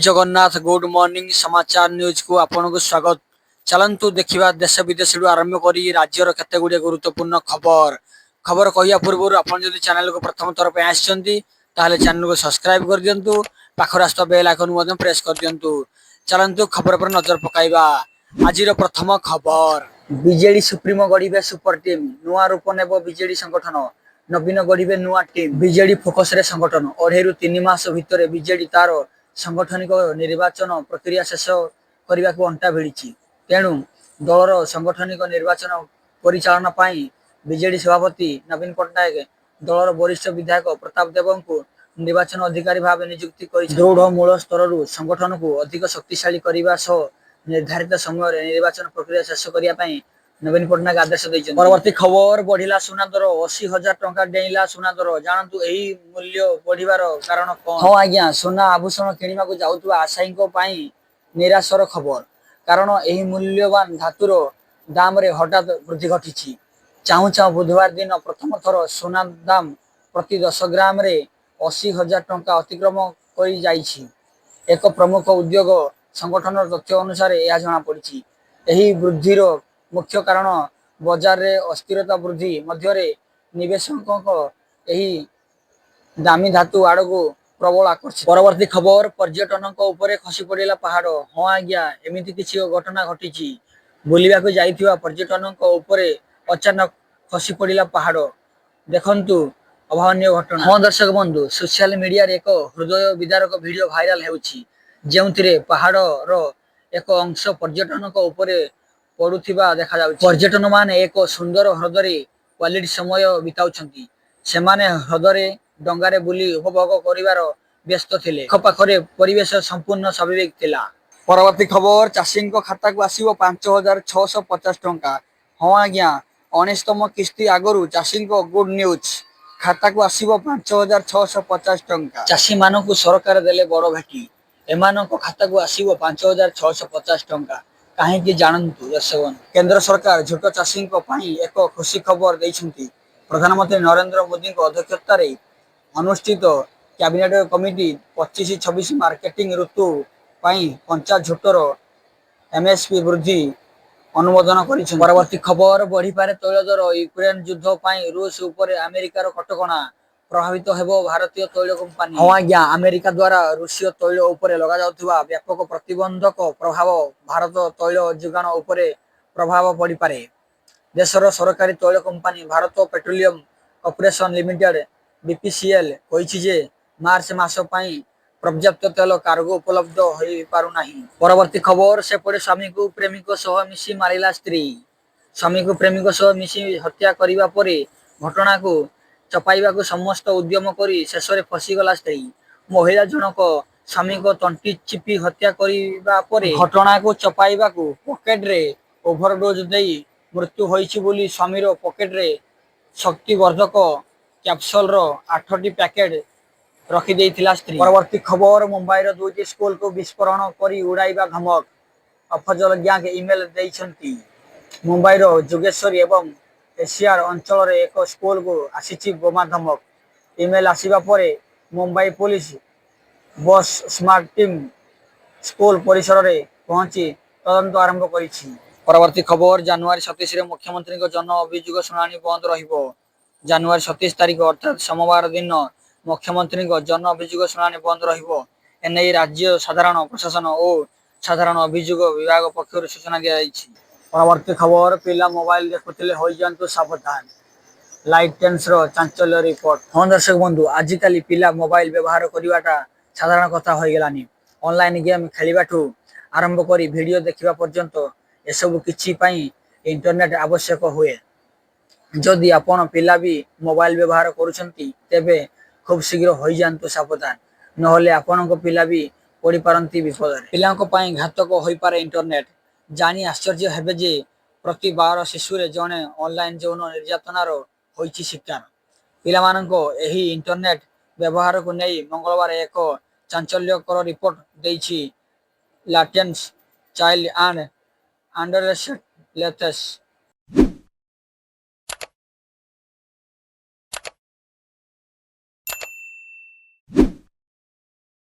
Jagannath good morning समाचार news को आपन को स्वागत। चलंतु देखिबा देश विदेश आरंभ करी राज्यर केते गुडे गुरुत्वपूर्ण खबर खबर कहिया पूर्व आपन जदि चैनल को प्रथम थर पे आछंती ताले चैनल को सब्सक्राइब कर दियंतु पाखर आस्था बेल आइकन मधे प्रेस कर दियंतु। चलंतु खबर पर नजर पकाइबा। आजिर प्रथम खबर बीजेडी सुप्रीमो गढ़िबे सुपर टीम नुआ रूप नेब बीजेडी संगठन नवीन गढ़िबे नुआ टीम बीजेडी फोकस रे संगठन 2.5 मास भितर बीजेडी तार संगठनिक निर्वाचन प्रक्रिया शेष करने को अंटा भिड़ी। तेणु दलर संगठनिक निर्वाचन परिचालन पाई बीजेडी सभापति नवीन पट्टनायक दलर वरिष्ठ विधायक प्रताप देव को निर्वाचन अधिकारी भाव नियुक्ति कर दृढ़ मूल स्तर संगठन को अधिक शक्तिशाली करने सह निर्धारित समय निर्वाचन प्रक्रिया शेष करने नवीन पट्टनायक आदेश देते। परवर्ती खबर बढ़िला सुना दर 80,000 टंका डेइला सुना दर जानतु एही मूल्य बढ़िबार कारण कौन। हाँ आज्ञा सुना आभूषण किणवा को जाउतबा आशायी निराशर खबर कारण एही मूल्यवान धातुर दाम रे हठात वृद्धि घटी। चाहू चाहू बुधवार दिन प्रथम थर सुना दाम प्रति 10 ग्राम रे 80,000 टंका अतिक्रम कर जाइछि। एक प्रमुख उद्योग संगठन तथ्य अनुसार यह जना पड़ी। एही वृद्धिर मुख्य कारण बाजार रे अस्थिरता वृद्धि मध्य निवेशकों एही दामी धातु आड़ को प्रबल आकर्षित। परवर्ती खबर पर्यटन खसी पड़ा पहाड़। हाँ आज्ञा एमती किसी घटना घटी बुलवा जाइथिबा पर्यटन अचानक खसी पड़ा पहाड़ देखंतु अभावनीय घटना। हाँ दर्शक बंधु सोशल मीडिया एक हृदय विदारक वीडियो भाइराल होउछि जेउथिरे पहाड़ रो एक अंश पर्यटन पड़ुथिबा देखा जाउछि। पर्यटन माने एक सुंदर ह्रदरे क्वालिटी समय बिताउछंती। सेमाने ह्रदरे डंगारे बुली उपभोग करिवार व्यस्त थिले। अखपाखरे परिवेश संपूर्ण स्वाभाविक थिला। परवर्ती खबर चाषी खाता को आसीबो 5,650 टंका। हाँ आज्ञा 19तम किस्ती आगरु चाषी गुड न्यूज खाता को आसीबो 5,650 टंका। चाषी मानकु सरकार देले बड़ भेटी एमानक खाता को आसीबो 5,650 टंका। कहीं जानतु दर्शक केंद्र सरकार झोट चाषी एक खुशी खबर देइछंती। प्रधानमंत्री नरेंद्र मोदी अध्यक्षता अनुष्ठित कैबिनेट कमिटी 25-26 मार्केटिंग ऋतु पाई कंचा झोटर एमएसपी वृद्धि अनुमोदन कर। परवर्ती खबर बढ़ी पारे तैल दर यूक्रेन युद्ध पाई रूस उपर अमेरिकार कटकणा प्रभावित हेबो भारतीय तैल कंपनी। हाँ आज्ञा अमेरिका द्वारा रूसीय तैल उपर लगा जाउथिबा व्यापक प्रतिबंधक प्रभाव भारत तैल जोगाण उपर प्रभाव पड़ी पारे। देशर सरकारी तैल company Bharat petroleum corporation limited BPCL कहिछि जे मार्च मास पाई पर्याप्त तेल कार्गो उपलब्ध होई पारु नाही। परवर्ती खबर से पड़े स्वामी को प्रेमिक सह मिसी मारिला स्त्री। स्वामी को प्रेमिक सह मिसी हत्या करिबा परे घटना को चपाइबा को समस्त उद्यम करी शेष रे फसीगला स्त्री। महिला जनक स्वामी को तंटी चिपी हत्या करिबा परे घटना को चपाइबा को पॉकेट रे ओवरडोज देई मृत्यु होइछि बोली स्वामीर पॉकेट रे शक्तिवर्धक कैप्सूल रो 8टी पैकेट रखी देइथिला स्त्री। परवर्ती खबर मुंबई रो 2टी स्कूल को विस्फोरण करी उड़ाइबा धमक अफजल गैंग ईमेल देइछंती। मुंबई रो जोगेश्वरी एवं एशियार अंचल रे एक स्कूल को आसीछि बोमा धमक। ईमेल आसीबा परे मुंबई पुलिस बस स्मार्ट टीम स्कूल परिसर रे पहुंची तदंत आरंभ करिछि। परवर्ती खबर जनवरी 27 रे मुख्यमंत्री को जन अभियोग शुणाणी बंद रहिबो। जनवरी 27 तारीख अर्थात सोमवार दिन मुख्यमंत्री को जन अभियोग शुणाणी बंद रहिबो। एने राज्य साधारण प्रशासन और साधारण अभियोग विभाग पक्षर सूचना दिया जाइछि। परवर्ती खबर पिला मोबाइल देखुथिले होई जंतु सावधान लाइटेंस रो चांचल्य रिपोर्ट। हाँ दर्शक बंधु आजिकल पिला मोबाइल व्यवहार करिवाटा साधारण कथा होई गेलानी। ऑनलाइन गेम खेलिबाठू आरंभ करी वीडियो देखिबा पर्यंत एसबु किछि पाई इंटरनेट आवश्यक हुए। जदि आपण पिला भी मोबाइल व्यवहार करूछंती तेबे खूब शीघ्र होई जानतु सावधान नहले आपणको पिला भी पड़ी पारंती विपद रे। पिलांको पाई घातक होई पारे इंटरनेट जानी आश्चर्य हेबे जे प्रति 12 शिशु रे जणे ऑनलाइन यौन निर्यातनार होइछि शिकार। पिलामाननको एही इंटरनेट व्यवहार को नै मंगलवार एक चांचल्यकर रिपोर्ट देइछि Lancet child and adolescent latest